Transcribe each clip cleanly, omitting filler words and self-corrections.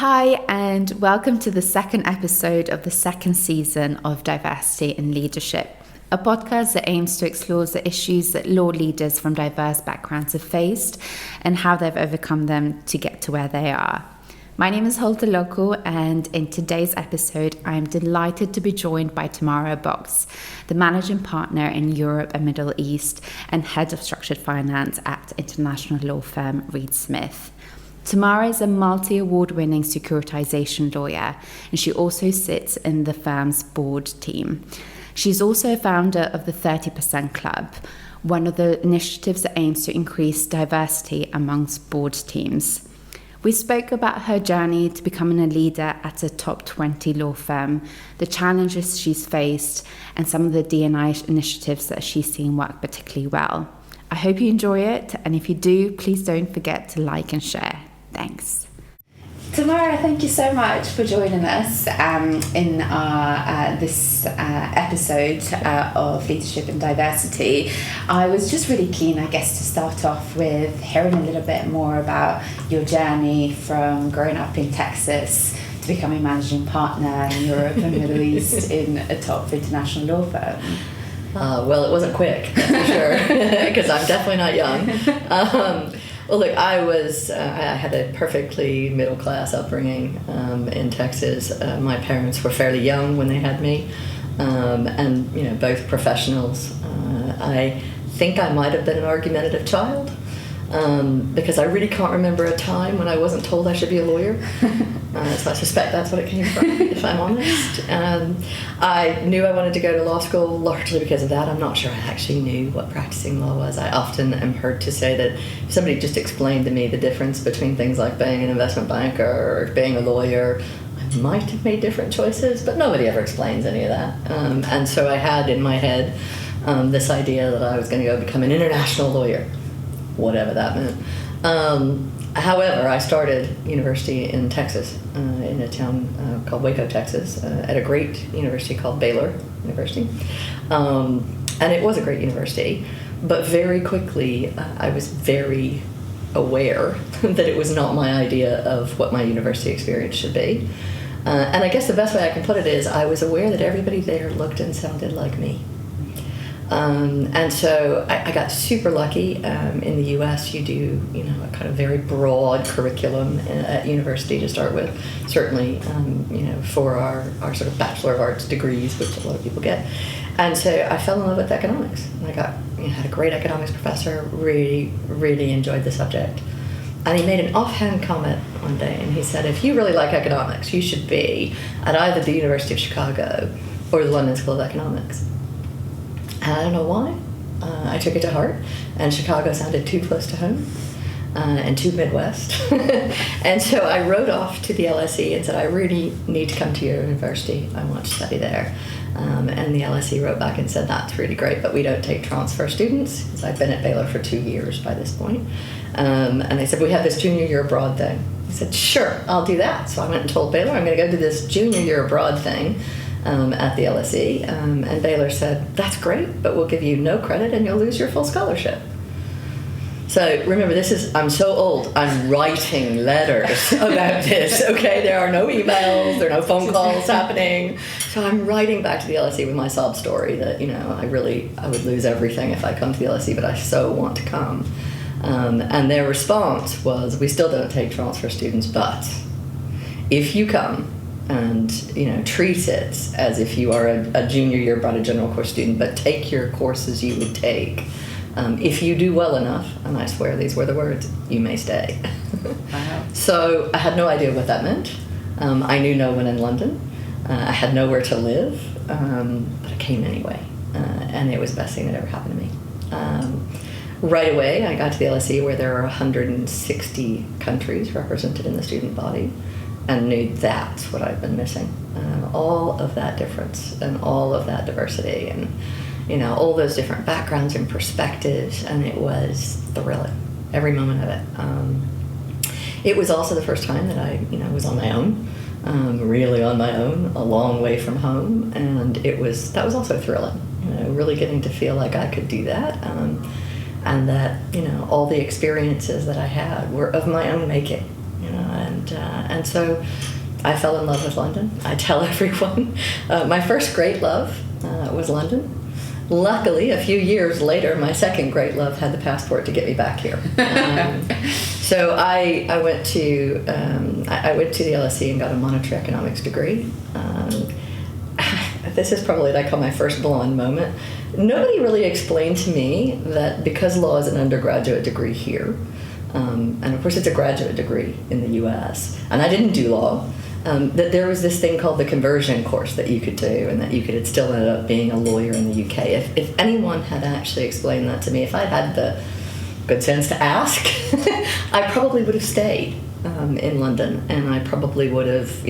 Hi, and welcome to the second episode of the second season of Diversity in Leadership, a podcast that aims to explore the issues that law leaders from diverse backgrounds have faced and how they've overcome them to get to where they are. My name is Holte Loco, and in today's episode, I am delighted to be joined by Tamara Box, the managing partner in Europe and Middle East and head of structured finance at international law firm Reed Smith. Tamara is a multi-award-winning securitisation lawyer, and she also sits in the firm's board team. She's also a founder of the 30% Club, one of the initiatives that aims to increase diversity amongst board teams. We spoke about her journey to becoming a leader at a top 20 law firm, the challenges she's faced, and some of the D&I initiatives that she's seen work particularly well. I hope you enjoy it, and if you do, please don't forget to like and share. Thanks. Tamara, thank you so much for joining us in our this episode of Leadership and Diversity. I was just really keen, I guess, to start off with hearing a little bit more about your journey from growing up in Texas to becoming managing partner in Europe and Middle East in a top international law firm. Well, it wasn't quick, that's for sure, because I'm definitely not young. Well, look, I had a perfectly middle-class upbringing in Texas. My parents were fairly young when they had me, and both professionals. I think I might have been an argumentative child, because I really can't remember a time when I wasn't told I should be a lawyer. So I suspect that's what it came from, if I'm honest. I knew I wanted to go to law school largely because of that. I'm not sure I actually knew what practicing law was. I often am heard to say that if somebody just explained to me the difference between things like being an investment banker or being a lawyer, I might have made different choices, but nobody ever explains any of that. And so I had in my head this idea that I was going to go become an international lawyer, whatever that meant. However, I started university in Texas, in a town called Waco, Texas, at a great university called Baylor University. And it was a great university, but very quickly I was very aware that it was not my idea of what my university experience should be. And I guess the best way I can put it is I was aware that everybody there looked and sounded like me. And so I got super lucky. In the U.S., you do, a kind of very broad curriculum at university to start with. Certainly, for our sort of Bachelor of Arts degrees, which a lot of people get. And so I fell in love with economics. And I had a great economics professor. Really, really enjoyed the subject. And he made an offhand comment one day, and he said, "If you really like economics, you should be at either the University of Chicago or the London School of Economics." I don't know why. I took it to heart, and Chicago sounded too close to home and too Midwest. And so I wrote off to the LSE and said, "I really need to come to your university. I want to study there." And the LSE wrote back and said, "That's really great, but we don't take transfer students," because I've been at Baylor for 2 years by this point. And they said, "We have this junior year abroad thing." I said, "Sure, I'll do that." So I went and told Baylor, "I'm going to go do this junior year abroad thing at the LSE, and Baylor said, "That's great, but we'll give you no credit and you'll lose your full scholarship." So remember, I'm so old, I'm writing letters about this, okay? There are no emails, there are no phone calls happening. So I'm writing back to the LSE with my sob story that, I would lose everything if I come to the LSE, but I so want to come. And their response was, "We still don't take transfer students, but if you come, and treat it as if you are a junior year broad general course student, but take your courses you would take. If you do well enough," and I swear these were the words, "you may stay." Wow. So I had no idea what that meant. I knew no one in London. I had nowhere to live, but I came anyway, and it was the best thing that ever happened to me. Right away, I got to the LSE where there are 160 countries represented in the student body, and knew that's what I've been missing. All of that difference and all of that diversity and, all those different backgrounds and perspectives, and it was thrilling, every moment of it. It was also the first time that I, was on my own, really on my own, a long way from home, and that was also thrilling, really getting to feel like I could do that, and that, all the experiences that I had were of my own making, and And so I fell in love with London. I tell everyone my first great love was London. Luckily, a few years later, my second great love had the passport to get me back here. So I went to the LSE and got a monetary economics degree. This is probably what I call my first blonde moment. Nobody really explained to me that because law is an undergraduate degree here, and of course it's a graduate degree in the U.S., and I didn't do law, that there was this thing called the conversion course that you could do, and that you could still end up being a lawyer in the UK. If anyone had actually explained that to me, if I'd had the good sense to ask, I probably would have stayed in London, and I probably would have,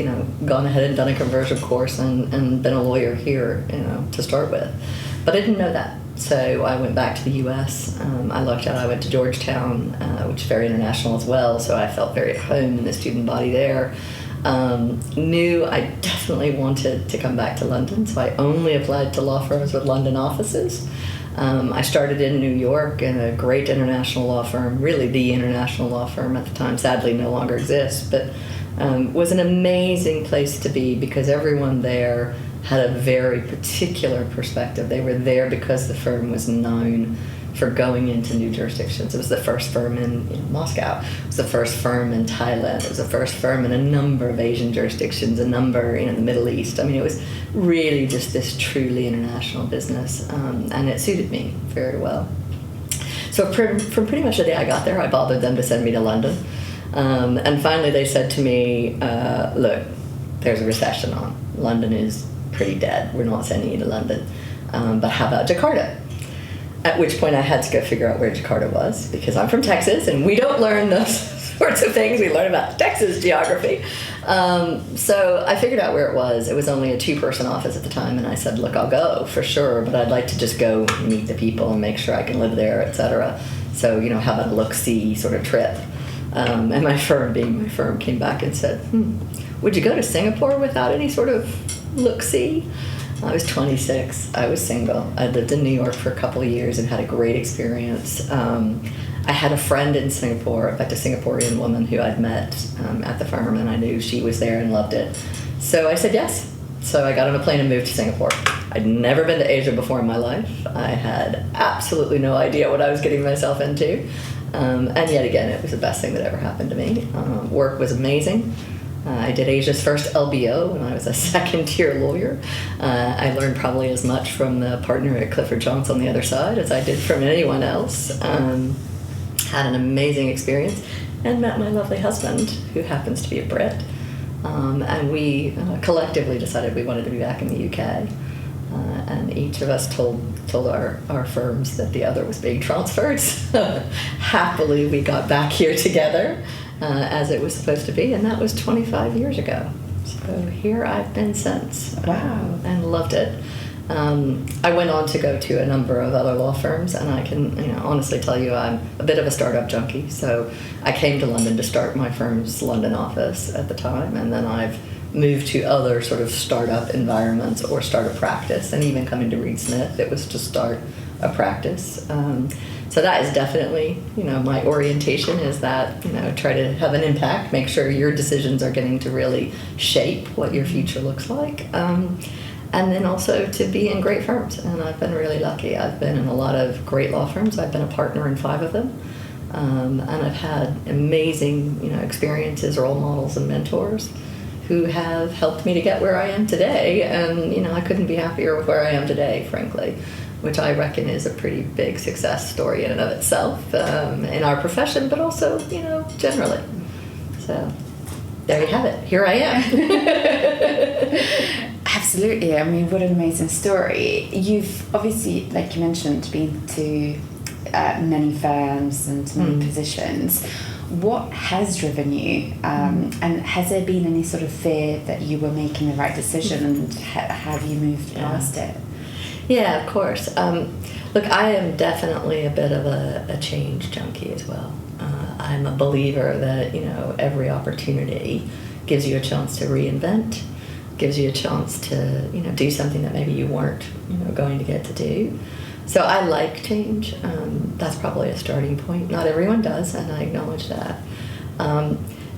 gone ahead and done a conversion course and been a lawyer here, to start with. But I didn't know that. So I went back to the U.S. I lucked out. I went to Georgetown, which is very international as well, so I felt very at home in the student body there. Knew I definitely wanted to come back to London, so I only applied to law firms with London offices. I started in New York in a great international law firm, really the international law firm at the time, sadly no longer exists, but was an amazing place to be because everyone there had a very particular perspective. They were there because the firm was known for going into new jurisdictions. It was the first firm in Moscow. It was the first firm in Thailand. It was the first firm in a number of Asian jurisdictions, a number in the Middle East. I mean, it was really just this truly international business, and it suited me very well. So from pretty much the day I got there, I bothered them to send me to London. And finally they said to me, look, there's a recession on. London is pretty dead. We're not sending you to London. But how about Jakarta? At which point I had to go figure out where Jakarta was, because I'm from Texas and we don't learn those sorts of things. We learn about Texas geography. So I figured out where it was. It was only a 2-person office at the time, and I said, look, I'll go for sure, but I'd like to just go meet the people and make sure I can live there, etc. So, how about a look-see sort of trip? And my firm, being my firm, came back and said, would you go to Singapore without any sort of look-see? I was 26. I was single. I lived in New York for a couple of years and had a great experience. I had a friend in Singapore, in fact, a Singaporean woman who I'd met at the firm, and I knew she was there and loved it. So I said yes. So I got on a plane and moved to Singapore. I'd never been to Asia before in my life. I had absolutely no idea what I was getting myself into. And yet again, it was the best thing that ever happened to me. Work was amazing. I did Asia's first LBO when I was a second-tier lawyer. I learned probably as much from the partner at Clifford Chance on the other side as I did from anyone else. Had an amazing experience and met my lovely husband, who happens to be a Brit. And we collectively decided we wanted to be back in the UK. And each of us told our firms that the other was being transferred. So happily, we got back here together. As it was supposed to be, and that was 25 years ago. So here I've been since. Wow. And loved it. I went on to go to a number of other law firms, and I can honestly tell you I'm a bit of a startup junkie. So I came to London to start my firm's London office at the time, and then I've moved to other sort of startup environments or start a practice, and even coming to Reed Smith, it was to start a practice. So that is definitely, my orientation is that, try to have an impact, make sure your decisions are getting to really shape what your future looks like. And then also to be in great firms. And I've been really lucky. I've been in a lot of great law firms. I've been a partner in 5 of them. And I've had amazing, experiences, role models, and mentors who have helped me to get where I am today. And, I couldn't be happier with where I am today, frankly, which I reckon is a pretty big success story in and of itself, in our profession, but also, generally. So there you have it. Here I am. Absolutely. I mean, what an amazing story. You've obviously, like you mentioned, been to many firms and many positions. What has driven you? And has there been any sort of fear that you were making the right decision, and have you moved past it? Yeah, of course. Look, I am definitely a bit of a change junkie as well. I'm a believer that, every opportunity gives you a chance to reinvent, gives you a chance to, do something that maybe you weren't, going to get to do. So I like change. That's probably a starting point. Not everyone does, and I acknowledge that.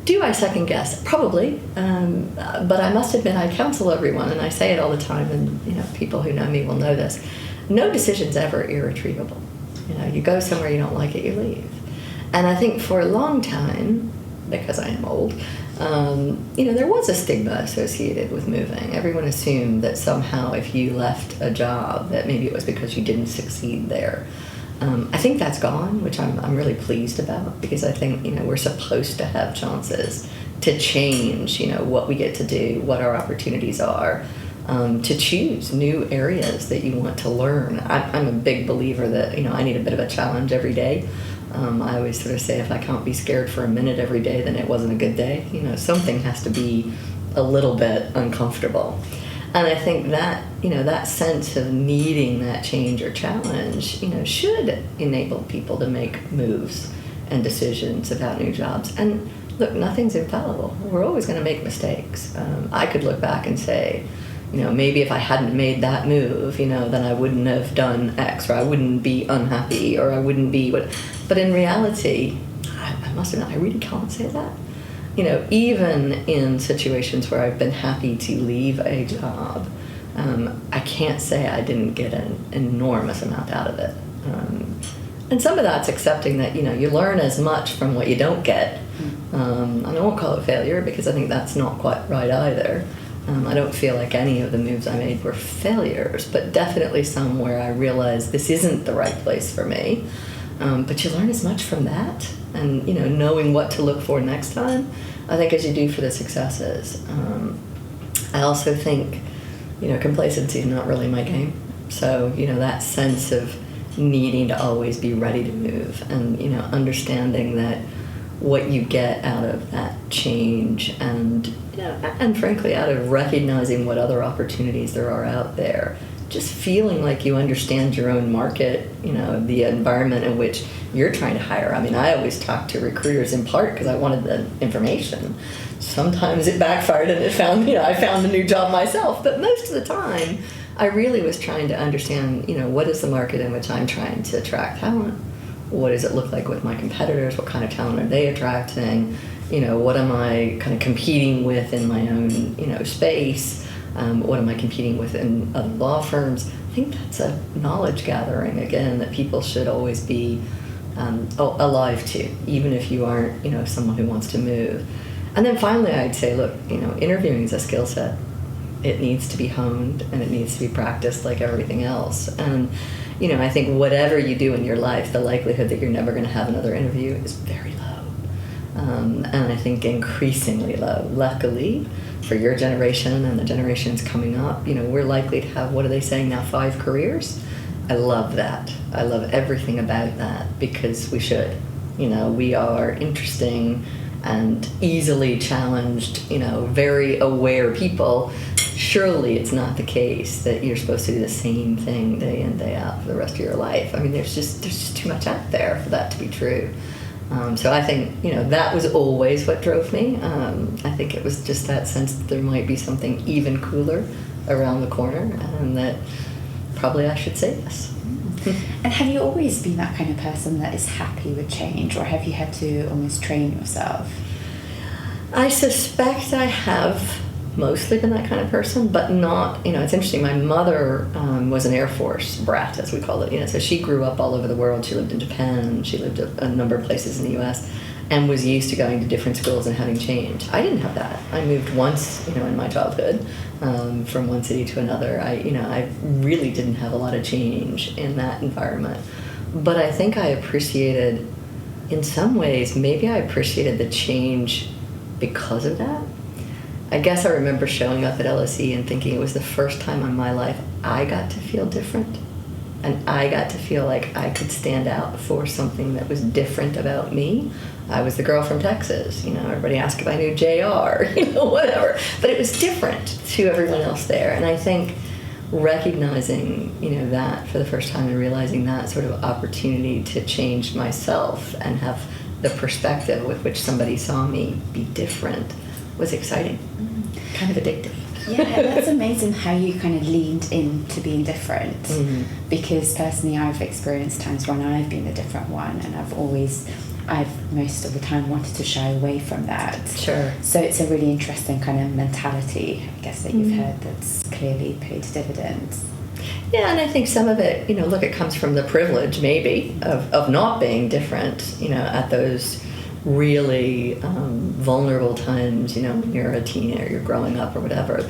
Do I second guess? Probably, but I must admit I counsel everyone, and I say it all the time, and people who know me will know this. No decision's ever irretrievable. You go somewhere you don't like it, you leave. And I think for a long time, because I am old, there was a stigma associated with moving. Everyone assumed that somehow if you left a job, that maybe it was because you didn't succeed there. I think that's gone, which I'm really pleased about, because I think we're supposed to have chances to change what we get to do, what our opportunities are, to choose new areas that you want to learn. I'm a big believer that I need a bit of a challenge every day. I always sort of say if I can't be scared for a minute every day, then it wasn't a good day. Something has to be a little bit uncomfortable. And I think that, that sense of needing that change or challenge, should enable people to make moves and decisions about new jobs. And look, nothing's infallible. We're always going to make mistakes. I could look back and say, maybe if I hadn't made that move, then I wouldn't have done X, or I wouldn't be unhappy, or I wouldn't be what. But in reality, I must admit, I really can't say that. Even in situations where I've been happy to leave a job, I can't say I didn't get an enormous amount out of it. And some of that's accepting that, you learn as much from what you don't get. And I won't call it failure, because I think that's not quite right either. I don't feel like any of the moves I made were failures, but definitely some where I realized this isn't the right place for me. But you learn as much from that, and knowing what to look for next time, I think, as you do for the successes. I also think complacency is not really my game. So that sense of needing to always be ready to move, and understanding that what you get out of that change, and frankly out of recognizing what other opportunities there are out there, just feeling like you understand your own market, the environment in which you're trying to hire. I mean, I always talk to recruiters in part because I wanted the information. Sometimes it backfired and I found a new job myself, but most of the time I really was trying to understand, what is the market in which I'm trying to attract talent? What does it look like with my competitors? What kind of talent are they attracting? What am I kind of competing with in my own, space? What am I competing with in other law firms? I think that's a knowledge gathering, again, that people should always be alive to, even if you aren't, someone who wants to move. And then finally, I'd say, look, interviewing is a skill set. It needs to be honed, and it needs to be practiced like everything else. And, I think whatever you do in your life, the likelihood that you're never going to have another interview is very low. And I think increasingly low. Luckily, for your generation and the generations coming up, we're likely to have, what are they saying now, 5 careers? I love that. I love everything about that, because we should. We are interesting and easily challenged, very aware people. Surely it's not the case that you're supposed to do the same thing day in, day out for the rest of your life. I mean, there's just too much out there for that to be true. So I think, that was always what drove me. I think it was just that sense that there might be something even cooler around the corner, and that probably I should say yes. And have you always been that kind of person that is happy with change, or have you had to almost train yourself? I suspect I have mostly been that kind of person, but not, it's interesting. My mother was an Air Force brat, as we call it, so she grew up all over the world. She lived in Japan, she lived a number of places in the U.S., and was used to going to different schools and having change. I didn't have that. I moved once, in my childhood, from one city to another. I really didn't have a lot of change in that environment. But I think I appreciated, in some ways, maybe I appreciated the change because of that. I guess I remember showing up at LSE and thinking it was the first time in my life I got to feel different. And I got to feel like I could stand out for something that was different about me. I was the girl from Texas, everybody asked if I knew JR, whatever. But it was different to everyone else there. And I think recognizing, that for the first time, and realizing that sort of opportunity to change myself and have the perspective with which somebody saw me be different was exciting, kind of addictive. Yeah, that's amazing how you kind of leaned into being different. Mm-hmm. Because personally, I've experienced times when I've been a different one, and I've always I've most of the time wanted to shy away from that. Sure. So it's a really interesting kind of mentality, I guess, that you've heard that's clearly paid dividends. Yeah, and I think some of it, look, it comes from the privilege, maybe, of not being different, at those really vulnerable times, when you're a teen or you're growing up or whatever.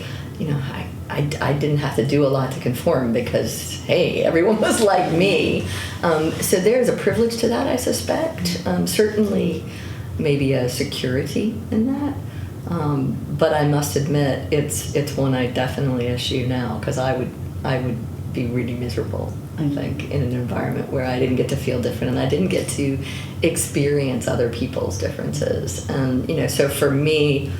I didn't have to do a lot to conform because, hey, everyone was like me. So there's a privilege to that, I suspect. Certainly maybe a security in that. But I must admit, it's one I definitely eschew now, because I would be really miserable, I think, in an environment where I didn't get to feel different and I didn't get to experience other people's differences. And, so for me,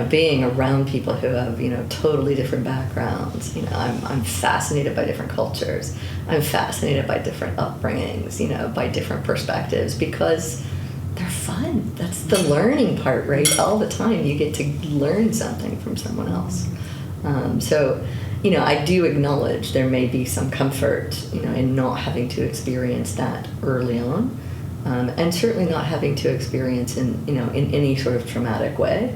being around people who have, totally different backgrounds, I'm fascinated by different cultures. I'm fascinated by different upbringings, by different perspectives, because they're fun. That's the learning part, right? All the time you get to learn something from someone else. So, I do acknowledge there may be some comfort, in not having to experience that early on, and certainly not having to experience in any sort of traumatic way.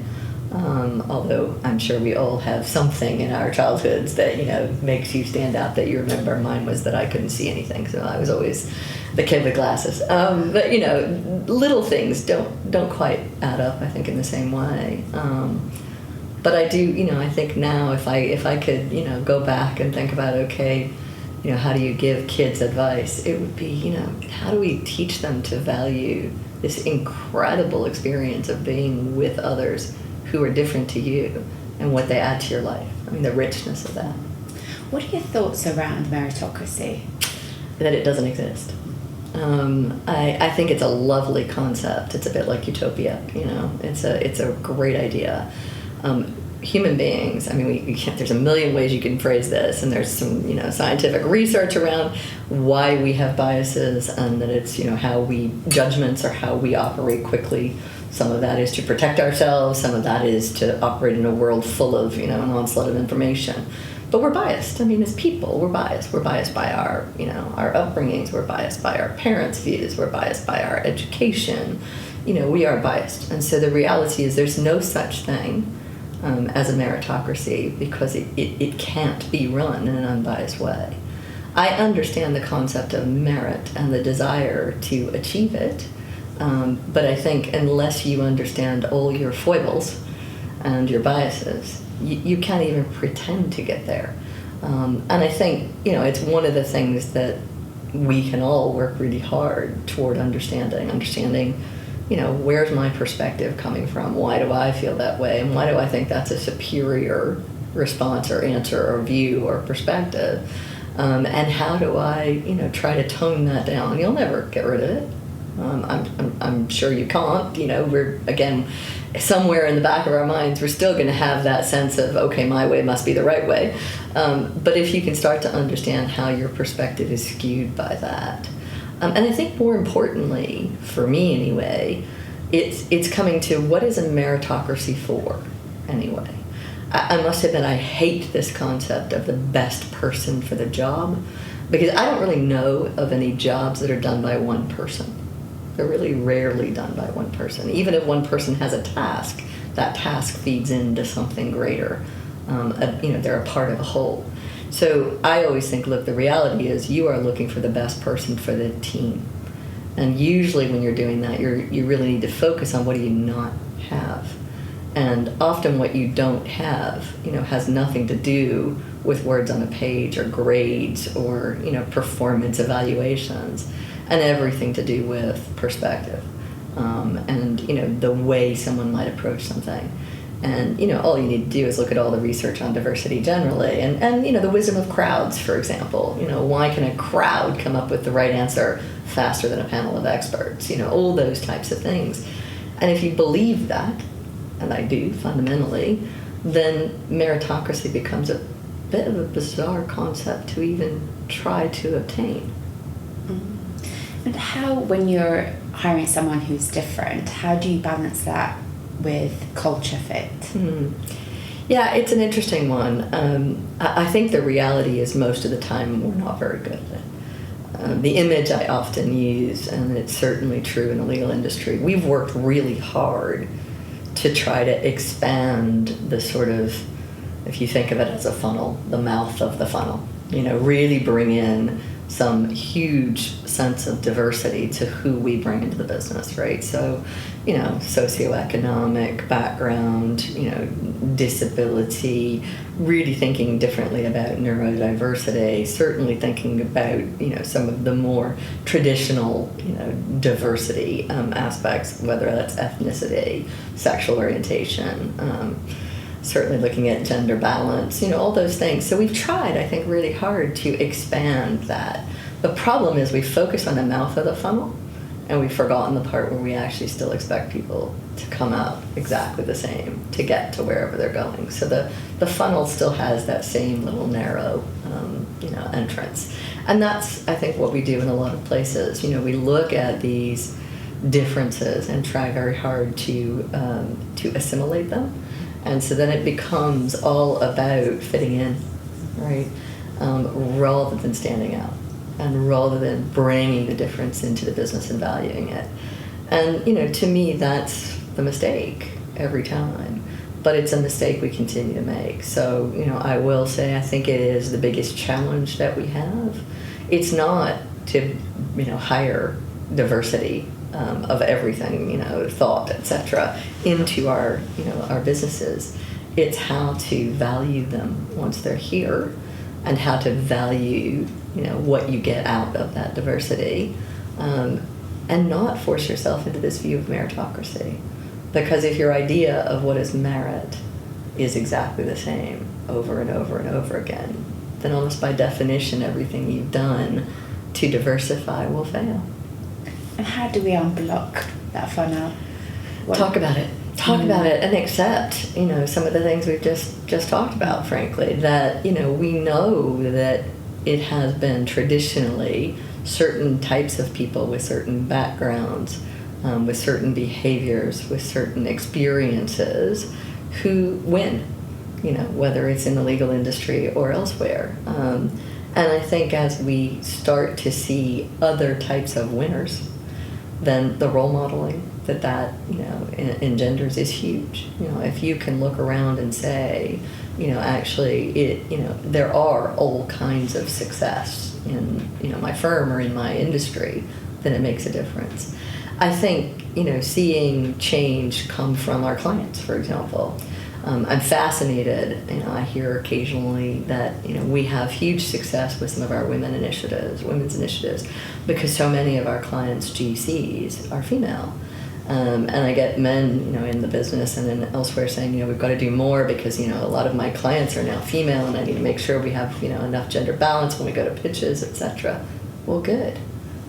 Although I'm sure we all have something in our childhoods that, makes you stand out, that you remember. Mine was that I couldn't see anything, so I was always the kid with glasses. But, little things don't quite add up, I think, in the same way. But I do, I think now if I could, go back and think about, okay, how do you give kids advice? It would be, how do we teach them to value this incredible experience of being with others who are different to you and what they add to your life? I mean, the richness of that. What are your thoughts around meritocracy? That it doesn't exist. I think it's a lovely concept. It's a bit like utopia, It's a great idea. Human beings, I mean, there's a million ways you can phrase this, and there's some, scientific research around why we have biases, and that it's, judgments or how we operate quickly. Some of that is to protect ourselves. Some of that is to operate in a world full of, an onslaught of information. But we're biased. I mean, as people, we're biased. We're biased by our, our upbringings. We're biased by our parents' views. We're biased by our education. We are biased. And so the reality is there's no such thing as a meritocracy, because it can't be run in an unbiased way. I understand the concept of merit and the desire to achieve it, but I think unless you understand all your foibles and your biases, you can't even pretend to get there. And I think, it's one of the things that we can all work really hard toward understanding, where's my perspective coming from? Why do I feel that way? And why do I think that's a superior response or answer or view or perspective? And how do I, try to tone that down? You'll never get rid of it. I'm sure you can't. We're, again, somewhere in the back of our minds, we're still going to have that sense of, okay, my way must be the right way. But if you can start to understand how your perspective is skewed by that, and I think more importantly, for me anyway, it's coming to what is a meritocracy for anyway. I must admit I hate this concept of the best person for the job, because I don't really know of any jobs that are done by one person. They're really rarely done by one person. Even if one person has a task, that task feeds into something greater. They're a part of a whole. So I always think, look, the reality is you are looking for the best person for the team. And usually when you're doing that, you really need to focus on what do you not have. And often what you don't have, has nothing to do with words on a page or grades or, performance evaluations, and everything to do with perspective, and, the way someone might approach something. And, all you need to do is look at all the research on diversity generally and the wisdom of crowds, for example. Why can a crowd come up with the right answer faster than a panel of experts? All those types of things. And if you believe that, and I do fundamentally, then meritocracy becomes a bit of a bizarre concept to even try to obtain. And how, when you're hiring someone who's different, how do you balance that with culture fit? Yeah, it's an interesting one. I think the reality is most of the time we're not very good at it. the image I often use, and it's certainly true in the legal industry, we've worked really hard to try to expand the sort of, if you think of it as a funnel, the mouth of the funnel, really bring in some huge sense of diversity to who we bring into the business, right? So, socioeconomic background, disability, really thinking differently about neurodiversity, certainly thinking about, some of the more traditional, diversity aspects, whether that's ethnicity, sexual orientation, certainly looking at gender balance, all those things. So we've tried, I think, really hard to expand that. The problem is we focus on the mouth of the funnel, and we've forgotten the part where we actually still expect people to come out exactly the same to get to wherever they're going. So the funnel still has that same little narrow, entrance. And that's, I think, what we do in a lot of places. We look at these differences and try very hard to assimilate them. And so then it becomes all about fitting in, right? Rather than standing out, and rather than bringing the difference into the business and valuing it. And, to me, that's the mistake every time. But it's a mistake we continue to make. So, I will say I think it is the biggest challenge that we have. It's not to, hire diversity of everything, thought, etc., into our businesses. It's how to value them once they're here, and how to value, what you get out of that diversity, and not force yourself into this view of meritocracy. Because if your idea of what is merit is exactly the same over and over and over again, then almost by definition, everything you've done to diversify will fail. And how do we unblock that funnel? Talk about it. Talk about it and accept, some of the things we've just talked about, frankly, that, we know that it has been traditionally certain types of people with certain backgrounds, with certain behaviors, with certain experiences who win, whether it's in the legal industry or elsewhere. And I think as we start to see other types of winners, then the role modeling that engenders is huge. If you can look around and say, actually, there are all kinds of success in, my firm or in my industry, then it makes a difference. I think, seeing change come from our clients, for example. I'm fascinated, I hear occasionally that, we have huge success with some of our women's initiatives, because so many of our clients, GCs, are female. And I get men, in the business and then elsewhere saying, we've got to do more because, a lot of my clients are now female and I need to make sure we have, enough gender balance when we go to pitches, etc. Well, good.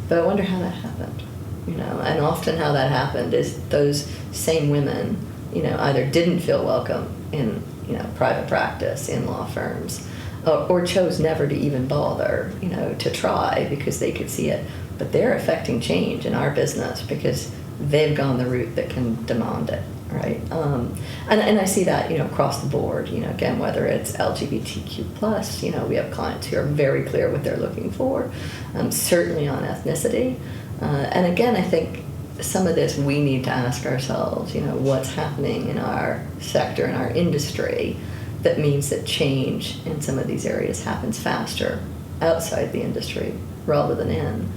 But I wonder how that happened, and often how that happened is those same women, either didn't feel welcome in, private practice, in law firms, or chose never to even bother, to try because they could see it. But they're affecting change in our business because they've gone the route that can demand it, right? And I see that, across the board, again, whether it's LGBTQ+, we have clients who are very clear what they're looking for, certainly on ethnicity. And again, I think some of this we need to ask ourselves, what's happening in our sector, in our industry, that means that change in some of these areas happens faster outside the industry rather than in.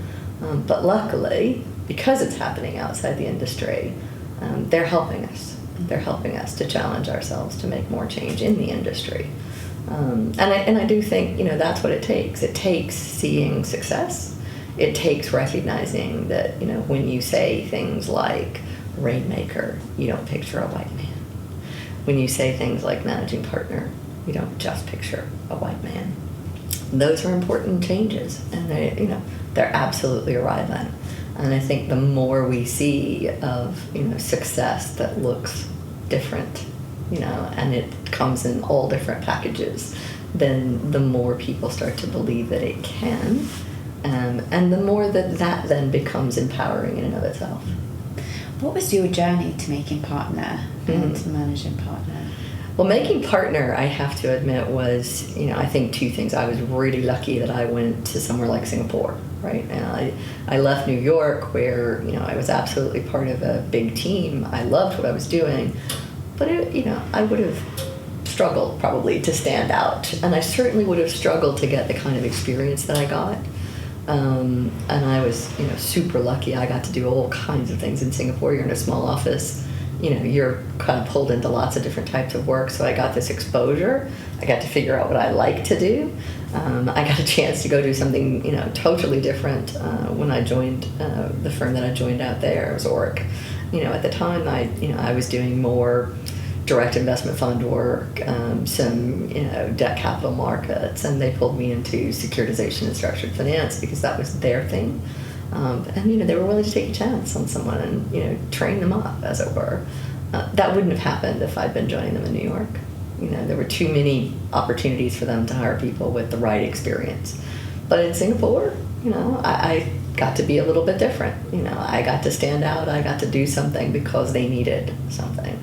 But luckily, because it's happening outside the industry, they're helping us. They're helping us to challenge ourselves to make more change in the industry. And I do think, that's what it takes. It takes seeing success. It takes recognizing that, when you say things like rainmaker, you don't picture a white man. When you say things like managing partner, you don't just picture a white man. Those are important changes, and they're absolutely arriving. And I think the more we see of, success that looks different, and it comes in all different packages, then the more people start to believe that it can, and the more that then becomes empowering in and of itself. What was your journey to making partner and to managing partner? Well, making partner, I have to admit, was, I think two things. I was really lucky that I went to somewhere like Singapore, right? And I left New York where, I was absolutely part of a big team. I loved what I was doing, but I would have struggled probably to stand out, and I certainly would have struggled to get the kind of experience that I got. And I was, super lucky. I got to do all kinds of things in Singapore. You're in a small office. You're kind of pulled into lots of different types of work. So I got this exposure. I got to figure out what I like to do. I got a chance to go do something, totally different when I joined the firm that I joined out there. It was Oric. At the time, I was doing more direct investment fund work, some debt capital markets, and they pulled me into securitization and structured finance because that was their thing. And they were willing to take a chance on someone and train them up, as it were. That wouldn't have happened if I'd been joining them in New York. There were too many opportunities for them to hire people with the right experience. But in Singapore, I got to be a little bit different. I got to stand out. I got to do something because they needed something.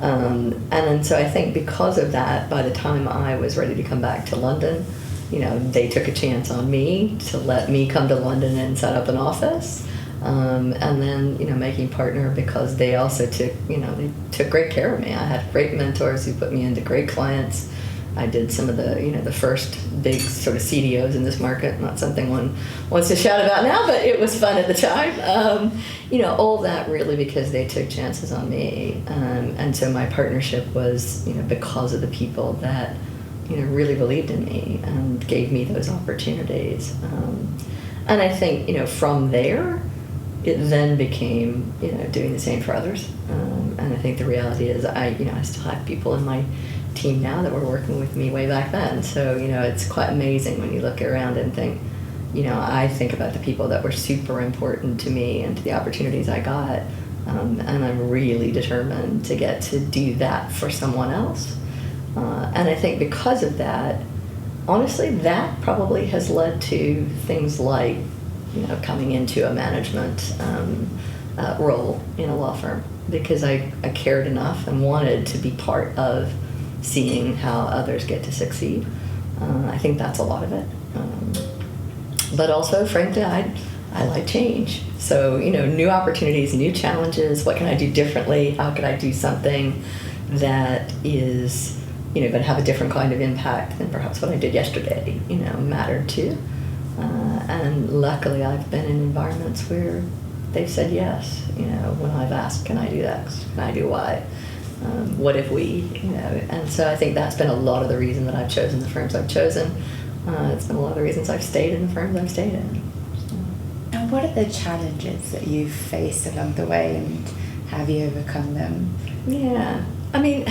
And so I think because of that, by the time I was ready to come back to London, they took a chance on me to let me come to London and set up an office. And then, making partner because they also took, they took great care of me. I had great mentors who put me into great clients. I did some of the, the first big sort of CDOs in this market, not something one wants to shout about now, but it was fun at the time. All that really because they took chances on me. And so my partnership was, because of the people that, really believed in me and gave me those opportunities. And I think, from there, it then became, doing the same for others. And I think the reality is I still have people in my team now that were working with me way back then. So, it's quite amazing when you look around and think, I think about the people that were super important to me and to the opportunities I got. And I'm really determined to get to do that for someone else. And I think because of that, honestly, that probably has led to things like, coming into a management role in a law firm because I cared enough and wanted to be part of seeing how others get to succeed. I think that's a lot of it. But also, frankly, I like change. So, new opportunities, new challenges. What can I do differently? How can I do something that is, going to have a different kind of impact than perhaps what I did yesterday, mattered too. And luckily, I've been in environments where they've said yes. When I've asked, can I do X? Can I do Y? What if we, and so I think that's been a lot of the reason that I've chosen the firms I've chosen. It's been a lot of the reasons I've stayed in the firms I've stayed in. So. And what are the challenges that you've faced along the way, and have you overcome them? Yeah, I mean,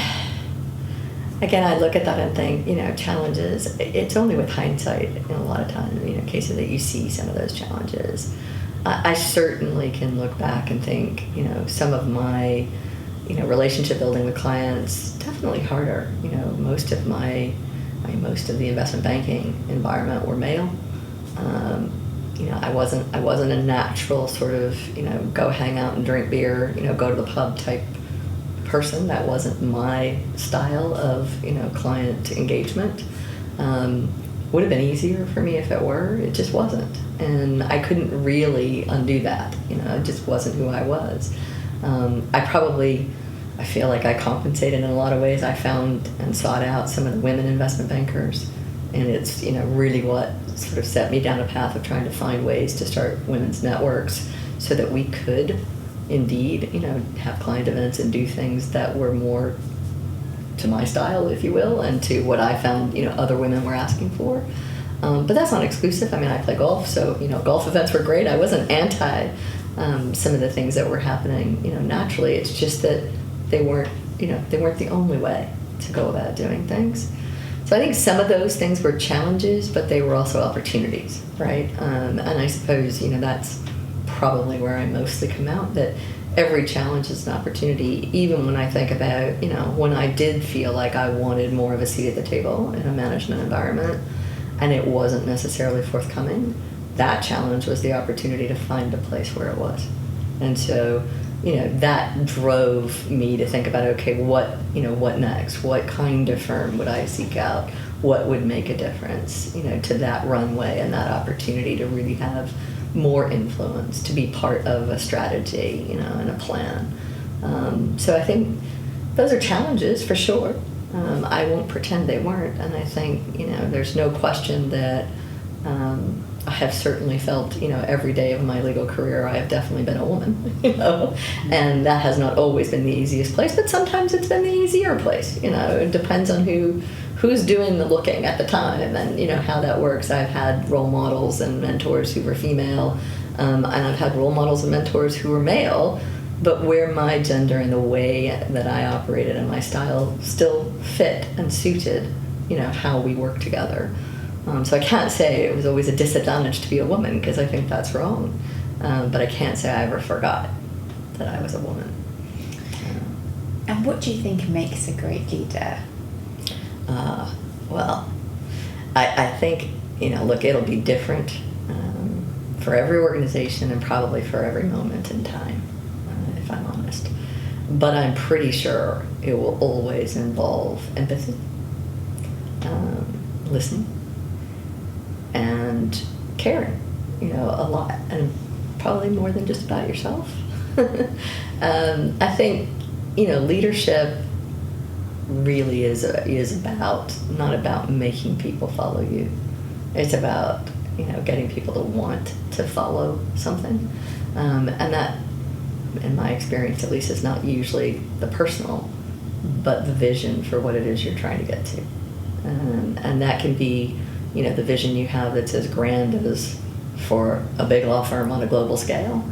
again, I look at that and think, challenges, it's only with hindsight in a lot of times, cases that you see some of those challenges. I certainly can look back and think, some of my relationship building with clients, definitely harder. Most of the investment banking environment were male. I wasn't a natural sort of, go hang out and drink beer, go to the pub type person. That wasn't my style of, client engagement. Would have been easier for me if it were. It just wasn't. And I couldn't really undo that. It just wasn't who I was. I feel like I compensated in a lot of ways. I found and sought out some of the women investment bankers, and it's really what sort of set me down a path of trying to find ways to start women's networks so that we could indeed have client events and do things that were more to my style, if you will, and to what I found other women were asking for. But that's not exclusive. I mean, I play golf, so golf events were great. I wasn't anti some of the things that were happening naturally. It's just that they weren't the only way to go about doing things. So I think some of those things were challenges, but they were also opportunities, right? And I suppose that's probably where I mostly come out, that every challenge is an opportunity. Even when I think about when I did feel like I wanted more of a seat at the table in a management environment and it wasn't necessarily forthcoming, that challenge was the opportunity to find a place where it was. And so that drove me to think about, okay, what next? What kind of firm would I seek out? what would make a difference, to that runway and that opportunity to really have more influence, to be part of a strategy, and a plan. So I think those are challenges for sure. I won't pretend they weren't, and I think there's no question that I have certainly felt every day of my legal career I have definitely been a woman, and that has not always been the easiest place, but sometimes it's been the easier place. It depends on who's doing the looking at the time, and how that works. I've had role models and mentors who were female, and I've had role models and mentors who were male, but where my gender and the way that I operated and my style still fit and suited, how we work together. So I can't say it was always a disadvantage to be a woman, because I think that's wrong. But I can't say I ever forgot that I was a woman. And what do you think makes a great leader? Well, I think, look, it'll be different for every organization and probably for every moment in time, if I'm honest. But I'm pretty sure it will always involve empathy, listening, and caring, a lot, and probably more than just about yourself. I think, leadership really is about, not about making people follow you. It's about, getting people to want to follow something. And that, in my experience at least, is not usually the personal, but the vision for what it is you're trying to get to. And that can be, the vision you have that's as grand as for a big law firm on a global scale,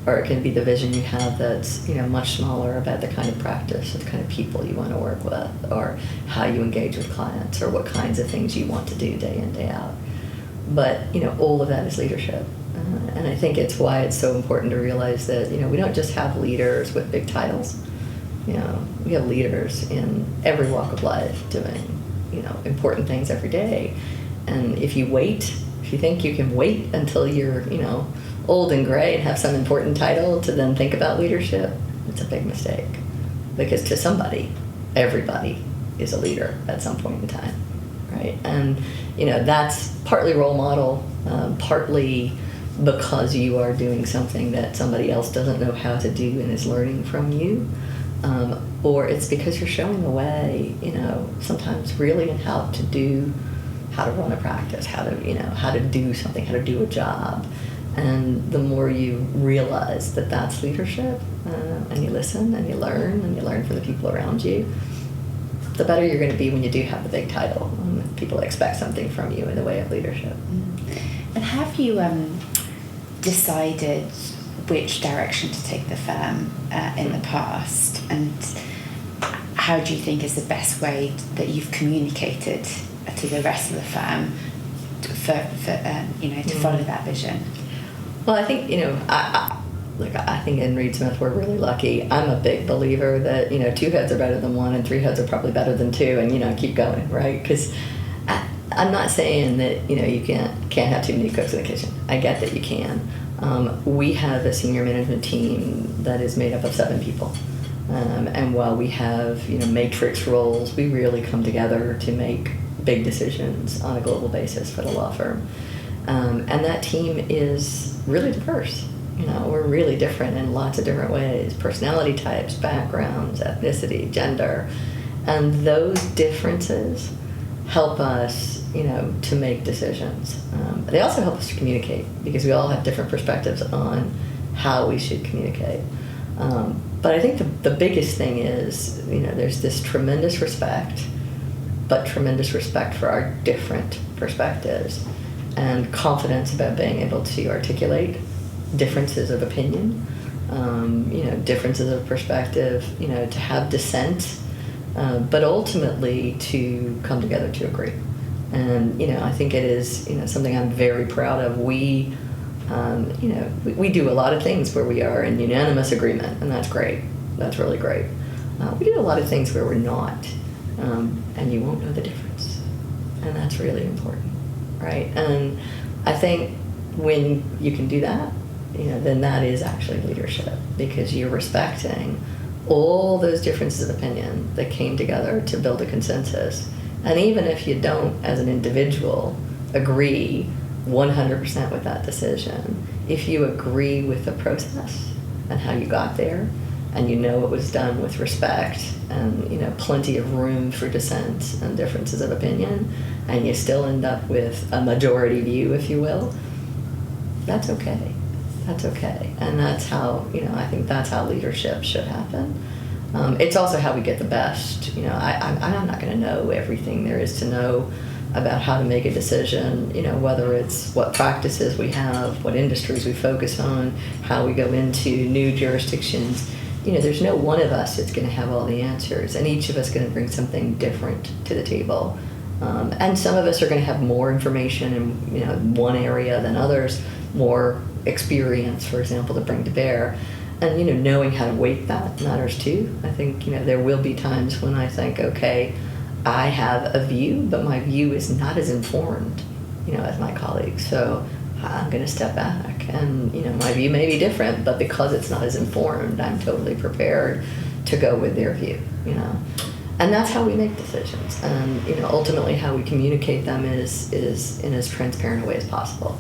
or it can be the vision you have that's, much smaller, about the kind of practice, the kind of people you want to work with, or how you engage with clients, or what kinds of things you want to do day in, day out. But, all of that is leadership. And I think it's why it's so important to realize that, we don't just have leaders with big titles. We have leaders in every walk of life doing, important things every day. And if you think you can wait until you're, old and gray and have some important title to then think about leadership, it's a big mistake. Because to somebody, everybody is a leader at some point in time, right? And, that's partly role model, partly because you are doing something that somebody else doesn't know how to do and is learning from you. Or it's because you're showing the way, sometimes really in how to run a practice, how to do something, how to do a job. And the more you realize that that's leadership, and you listen and you learn from the people around you, the better you're going to be when you do have the big title, and people expect something from you in the way of leadership. And have you decided which direction to take the firm in the past, and how do you think is the best way that you've communicated to the rest of the firm to follow that vision? Well, I think, I think in Reed Smith we're really lucky. I'm a big believer that, 2 heads are better than 1 and 3 heads are probably better than 2, and, keep going, right? Because I'm not saying that, you can't have too many cooks in the kitchen. I get that you can. We have a senior management team that is made up of 7 people. And while we have, matrix roles, we really come together to make big decisions on a global basis for the law firm. And that team is really diverse. We're really different in lots of different ways: personality types, backgrounds, ethnicity, gender. And those differences help us, to make decisions. They also help us to communicate, because we all have different perspectives on how we should communicate. But I think the biggest thing is, there's this tremendous respect, but tremendous respect for our different perspectives, and confidence about being able to articulate differences of opinion, differences of perspective, to have dissent, but ultimately to come together to agree. And, I think it is, something I'm very proud of. We do a lot of things where we are in unanimous agreement, and that's great. That's really great. We do a lot of things where we're not, and you won't know the difference. And that's really important, right? And I think when you can do that, then that is actually leadership, because you're respecting all those differences of opinion that came together to build a consensus, And even if you don't, as an individual, agree 100% with that decision, if you agree with the process and how you got there, and you know it was done with respect and, you know, plenty of room for dissent and differences of opinion, and you still end up with a majority view, if you will, that's okay. That's okay. And that's how, you know, I think that's how leadership should happen. It's also how we get the best. You know, I'm not going to know everything there is to know about how to make a decision, you know, whether it's what practices we have, what industries we focus on, how we go into new jurisdictions. You know, there's no one of us that's going to have all the answers, and each of us is going to bring something different to the table. And some of us are going to have more information in, you know, one area than others, more experience, for example, to bring to bear. And, you know, knowing how to weight that matters too. I think, you know, there will be times when I think, okay, I have a view, but my view is not as informed, you know, as my colleagues. So I'm going to step back, and, you know, my view may be different, but because it's not as informed, I'm totally prepared to go with their view, you know. And that's how we make decisions. And, you know, ultimately how we communicate them is in as transparent a way as possible.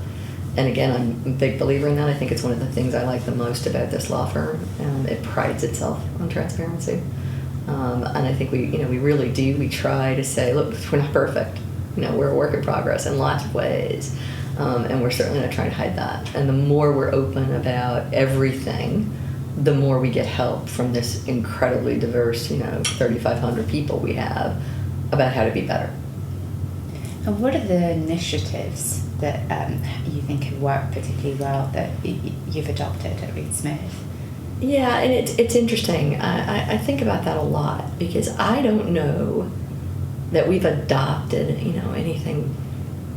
And again, I'm a big believer in that. I think it's one of the things I like the most about this law firm. It prides itself on transparency. And I think we really do. We try to say, look, we're not perfect. You know, we're a work in progress in lots of ways. And we're certainly not trying to hide that. And the more we're open about everything, the more we get help from this incredibly diverse, you know, 3,500 people we have about how to be better. And what are the initiatives that you think have worked particularly well that you've adopted at Reed Smith? Yeah, and it's interesting. I think about that a lot, because I don't know that we've adopted, you know, anything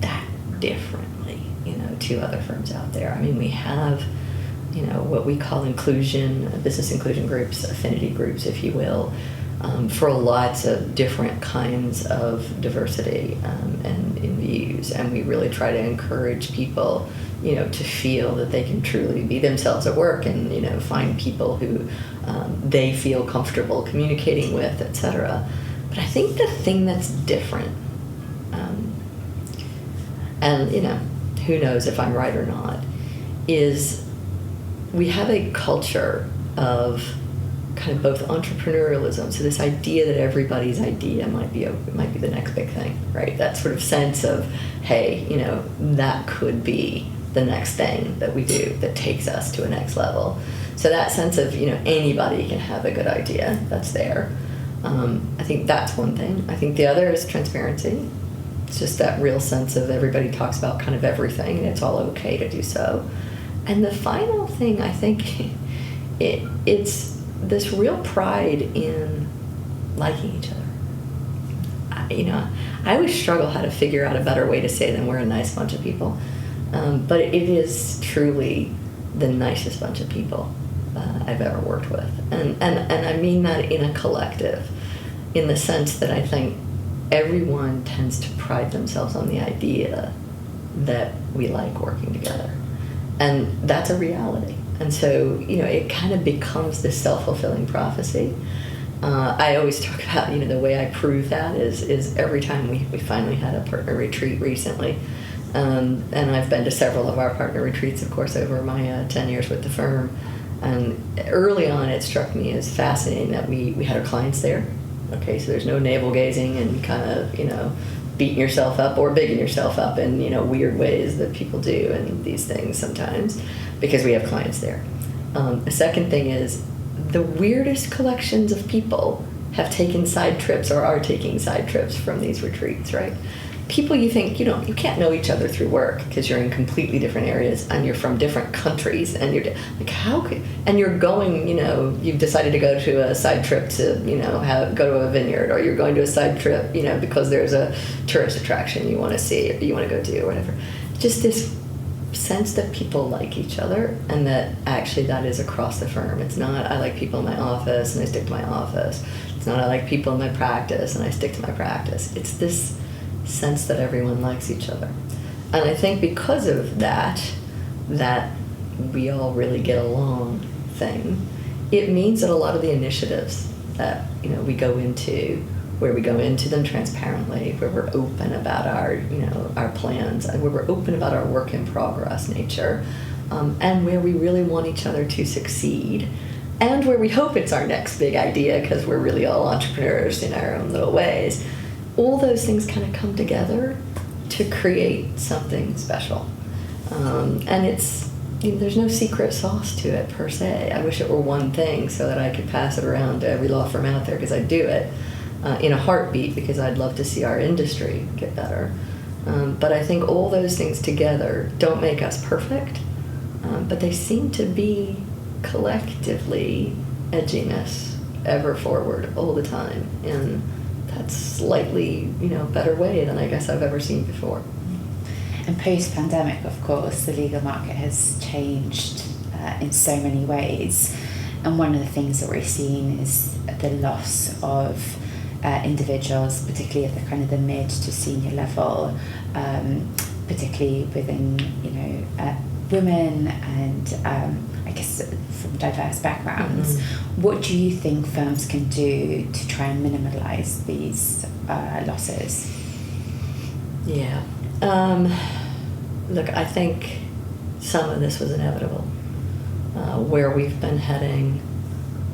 that differently, you know, to other firms out there. I mean, we have, you know, what we call inclusion, business inclusion groups, affinity groups, if you will, for lots of different kinds of diversity and in views. And we really try to encourage people, you know, to feel that they can truly be themselves at work, and, you know, find people who they feel comfortable communicating with, etc. But I think the thing that's different, and, you know, who knows if I'm right or not, is we have a culture of kind of both entrepreneurialism, so this idea that everybody's idea might be the next big thing, right? That sort of sense of, hey, you know, that could be the next thing that we do that takes us to a next level. So that sense of, you know, anybody can have a good idea, that's there. I think that's one thing. I think the other is transparency. It's just that real sense of everybody talks about kind of everything, and it's all okay to do so. And the final thing, I think, it's this real pride in liking each other. You know, I always struggle how to figure out a better way to say than we're a nice bunch of people. But it is truly the nicest bunch of people I've ever worked with. And I mean that in a collective, in the sense that I think everyone tends to pride themselves on the idea that we like working together. And that's a reality. And so, you know, it kind of becomes this self-fulfilling prophecy. I always talk about, you know, the way I prove that is every time we finally had a partner retreat recently. And I've been to several of our partner retreats, of course, over my 10 years with the firm. And early on, it struck me as fascinating that we had our clients there. Okay, so there's no navel-gazing and kind of, you know, beating yourself up or bigging yourself up in, you know, weird ways that people do and these things sometimes, because we have clients there. The second thing is the weirdest collections of people have taken side trips or are taking side trips from these retreats, right? People you think, you know, you can't know each other through work because you're in completely different areas and you're from different countries, and you're like, how could, and you're going, you know, you've decided to go to a side trip to, you know, go to a vineyard, or you're going to a side trip, you know, because there's a tourist attraction you want to see or you want to go to or whatever. Just this sense that people like each other, and that actually that is across the firm. It's not, I like people in my office and I stick to my office. It's not, I like people in my practice and I stick to my practice. It's this sense that everyone likes each other. And I think because of that we all really get along thing, it means that a lot of the initiatives that, you know, we go into where we go into them transparently, where we're open about our plans, and where we're open about our work in progress nature, and where we really want each other to succeed, and where we hope it's our next big idea because we're really all entrepreneurs in our own little ways. All those things kind of come together to create something special. And there's no secret sauce to it per se. I wish it were one thing so that I could pass it around to every law firm out there, because I do it in a heartbeat, because I'd love to see our industry get better. But I think all those things together don't make us perfect, but they seem to be collectively edginess ever forward all the time in that slightly better way than I guess I've ever seen before. And post-pandemic, of course, the legal market has changed in so many ways. And one of the things that we're seeing is the loss of individuals, particularly at the kind of the mid to senior level, particularly within women and I guess from diverse backgrounds. Mm-hmm. What do you think firms can do to try and minimalise these losses? Yeah. Look, I think some of this was inevitable. Where we've been heading,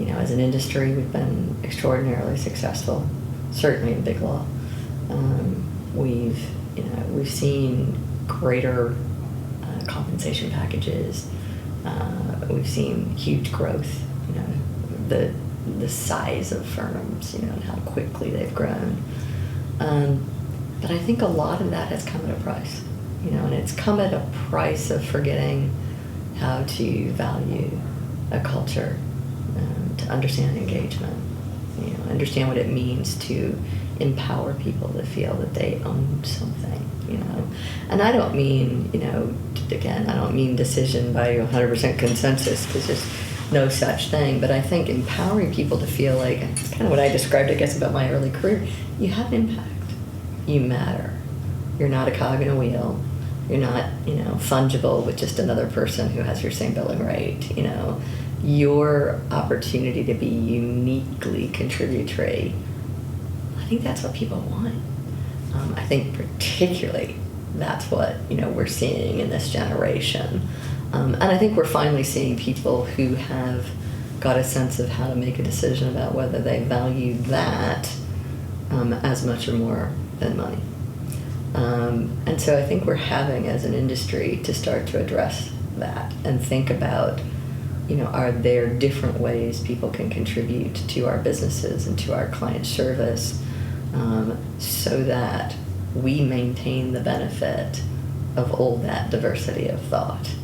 as an industry, we've been extraordinarily successful, certainly in big law. We've seen greater compensation packages. We've seen huge growth. The size of firms, and how quickly they've grown. But I think a lot of that has come at a price, and it's come at a price of forgetting how to value a culture, to understand engagement, understand what it means to empower people to feel that they own something, And I don't mean, again, I don't mean decision by 100% consensus, because there's no such thing, but I think empowering people to feel like, it's kind of what I described, I guess, about my early career, you have an impact. You matter. You're not a cog in a wheel. You're not, fungible with just another person who has your same billing rate. Your opportunity to be uniquely contributory, I think that's what people want. I think particularly that's what, we're seeing in this generation. And I think we're finally seeing people who have got a sense of how to make a decision about whether they value that as much or more than money. And so I think we're having, as an industry, to start to address that and think about, are there different ways people can contribute to our businesses and to our client service, so that we maintain the benefit of all that diversity of thought,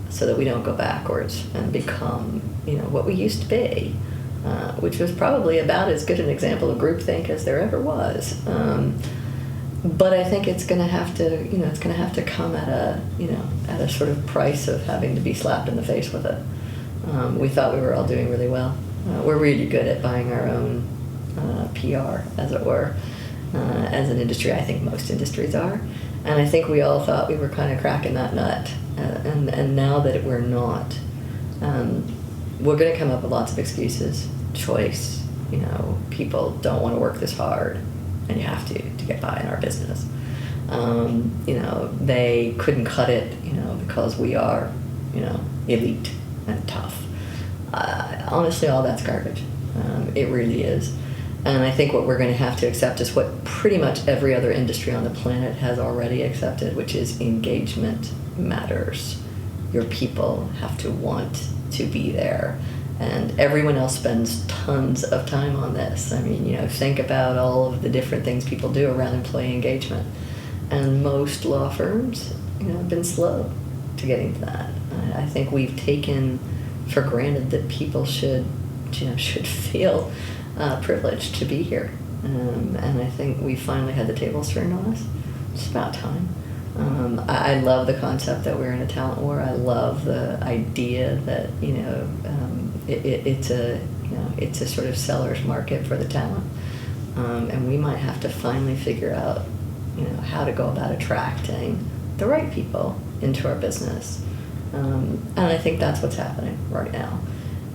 so that we don't go backwards and become, what we used to be, which was probably about as good an example of groupthink as there ever was. But I think it's going to have to, come at a sort of price of having to be slapped in the face with it. We thought we were all doing really well. We're really good at buying our own PR, as it were, as an industry. I think most industries are. And I think we all thought we were kind of cracking that nut. And now that we're not, we're going to come up with lots of excuses. Choice, people don't want to work this hard, and you have to get by in our business. They couldn't cut it, because we are, elite and tough. Honestly, all that's garbage. It really is. And I think what we're going to have to accept is what pretty much every other industry on the planet has already accepted, which is engagement matters. Your people have to want to be there. And everyone else spends tons of time on this. I mean, think about all of the different things people do around employee engagement. And most law firms, have been slow to getting to that. I think we've taken for granted that people should feel privileged to be here. And I think we finally had the tables turned on us. It's about time. I love the concept that we're in a talent war. I love the idea that it's a sort of seller's market for the talent, and we might have to finally figure out how to go about attracting the right people into our business, and I think that's what's happening right now,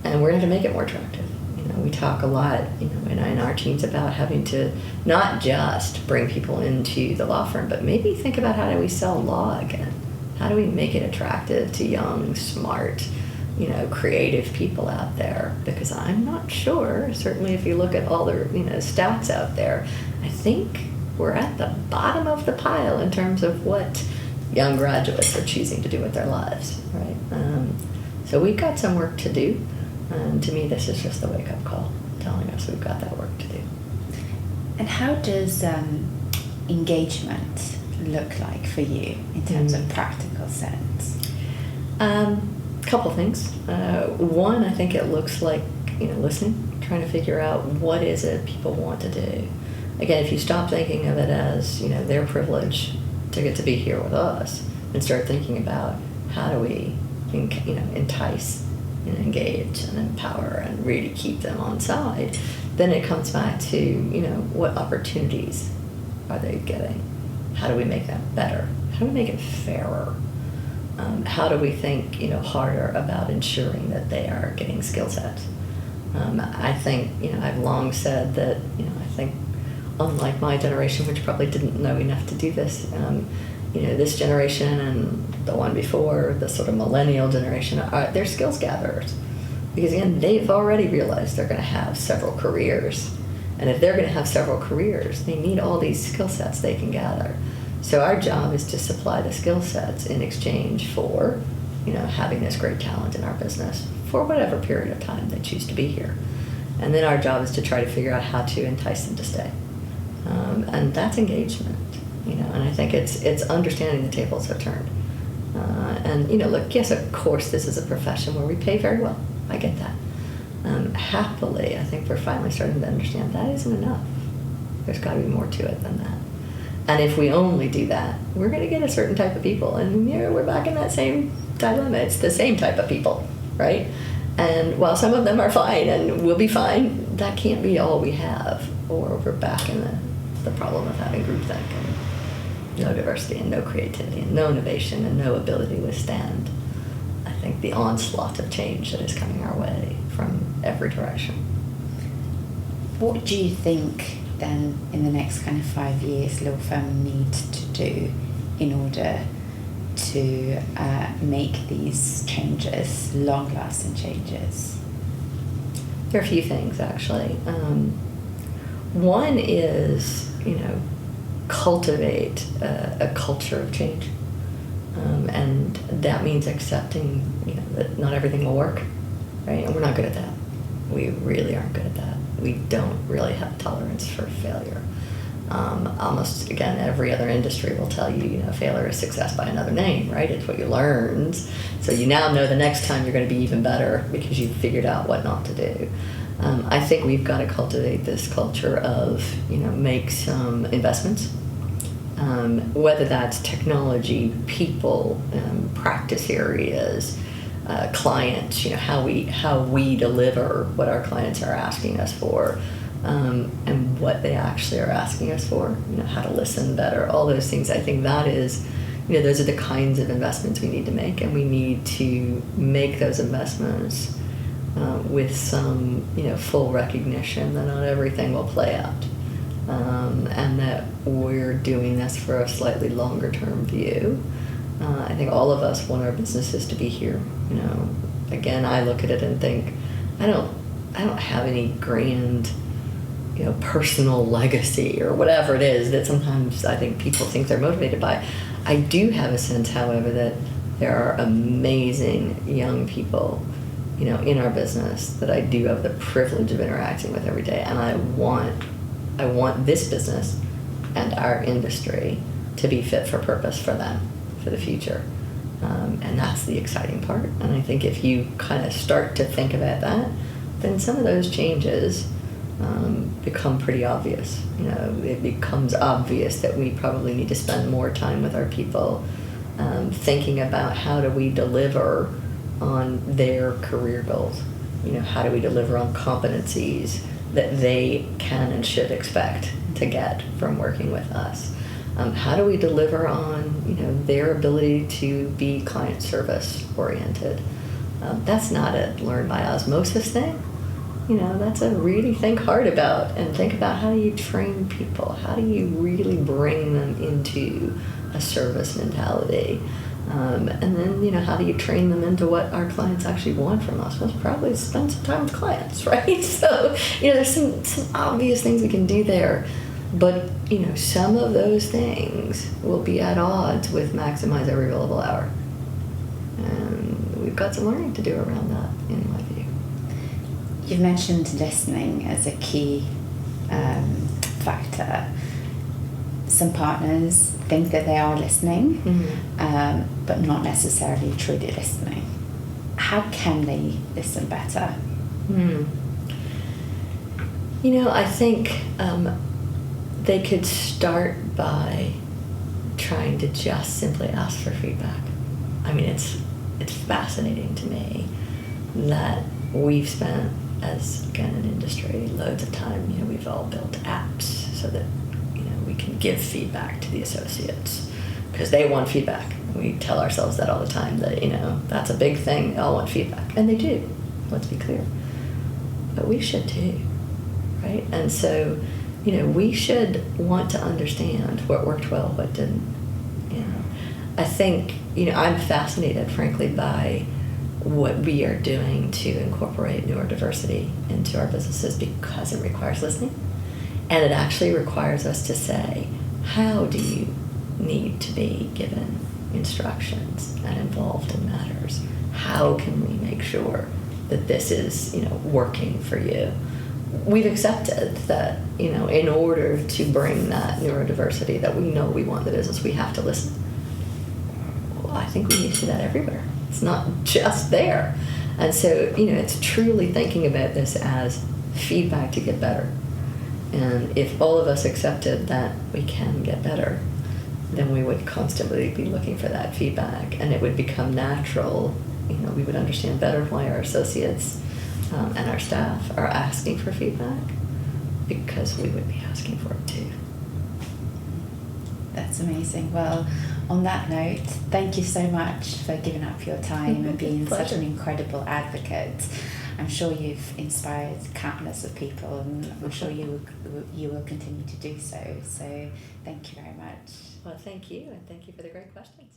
and we're going to have to make it more attractive. We talk a lot, in our teams about having to not just bring people into the law firm, but maybe think about how do we sell law again? How do we make it attractive to young, smart, creative people out there? Because I'm not sure, certainly if you look at all the, stats out there, I think we're at the bottom of the pile in terms of what young graduates are choosing to do with their lives, right? So we've got some work to do. And to me, this is just a wake-up call telling us we've got that work to do. And how does engagement look like for you in terms of practical sense? Couple things. One, I think it looks like listening, trying to figure out what is it people want to do. Again, if you stop thinking of it as their privilege to get to be here with us, and start thinking about how do we entice and engage and empower and really keep them on side, then it comes back to what opportunities are they getting? How do we make that better? How do we make it fairer? How do we think harder about ensuring that they are getting skill sets? I think I've long said that I think unlike my generation, which probably didn't know enough to do this, this generation and the one before, the sort of millennial generation, they're skills gatherers. Because again, they've already realized they're going to have several careers. And if they're going to have several careers, they need all these skill sets they can gather. So our job is to supply the skill sets in exchange for, having this great talent in our business for whatever period of time they choose to be here. And then our job is to try to figure out how to entice them to stay. And that's engagement, and I think it's understanding the tables have turned. And look, yes, of course, this is a profession where we pay very well. I get that. Happily, I think we're finally starting to understand that isn't enough. There's got to be more to it than that. And if we only do that, we're going to get a certain type of people. And we're back in that same dilemma. It's the same type of people, right? And while some of them are fine and will be fine, that can't be all we have. Or we're back in the problem of having groupthink and no diversity and no creativity and no innovation and no ability to withstand, I think, the onslaught of change that is coming our way from every direction. What do you think then in the next kind of 5 years law firm need to do in order to make these changes, long-lasting changes? There are a few things, actually. One is, cultivate a culture of change. And that means accepting, that not everything will work, right? And we're not good at that. We really aren't good at that. We don't really have tolerance for failure. Almost, again, every other industry will tell you, failure is success by another name, right? It's what you learned. So you now know the next time you're going to be even better because you've figured out what not to do. I think we've got to cultivate this culture of, make some investments, whether that's technology, people, practice areas, clients, how we deliver what our clients are asking us for, and what they actually are asking us for, how to listen better, all those things. I think that is, those are the kinds of investments we need to make, and we need to make those investments with some, full recognition that not everything will play out, and that we're doing this for a slightly longer term view. I think all of us want our businesses to be here. Again, I look at it and think, I don't have any grand, personal legacy or whatever it is that sometimes I think people think they're motivated by. I do have a sense, however, that there are amazing young people, in our business that I do have the privilege of interacting with every day, and I want this business and our industry to be fit for purpose for them, for the future. And that's the exciting part. And I think if you kind of start to think about that, then some of those changes become pretty obvious. It becomes obvious that we probably need to spend more time with our people thinking about how do we deliver on their career goals. How do we deliver on competencies that they can and should expect to get from working with us? How do we deliver on their ability to be client service oriented? That's not a learn by osmosis thing. that's a really think hard about, and think about how do you train people? How do you really bring them into a service mentality? And then, how do you train them into what our clients actually want from us? Well, probably spend some time with clients, right? So, there's some obvious things we can do there. But, some of those things will be at odds with maximize every billable hour. And we've got some learning to do around that, in my view. You've mentioned listening as a key factor. Some partners think that they are listening, but not necessarily truly listening. How can they listen better? I think they could start by trying to just simply ask for feedback. I mean, it's fascinating to me that we've spent, as again an industry, loads of time. We've all built apps so that we can give feedback to the associates because they want feedback. We tell ourselves that all the time, that that's a big thing. They all want feedback, and they do. Let's be clear. But we should too, right? And so, we should want to understand what worked well, what didn't. I think I'm fascinated, frankly, by what we are doing to incorporate neurodiversity into our businesses, because it requires listening. And it actually requires us to say, how do you need to be given instructions and involved in matters? How can we make sure that this is, working for you? We've accepted that, in order to bring that neurodiversity that we know we want in the business, we have to listen. Well, I think we need to do that everywhere. It's not just there. And so, it's truly thinking about this as feedback to get better. And if all of us accepted that we can get better, then we would constantly be looking for that feedback, and it would become natural. We would understand better why our associates and our staff are asking for feedback, because we would be asking for it too. That's amazing. Well, on that note, thank you so much for giving up your time and being such an incredible advocate. I'm sure you've inspired countless of people, and I'm sure you will continue to do so. So thank you very much. Well, thank you, and thank you for the great questions.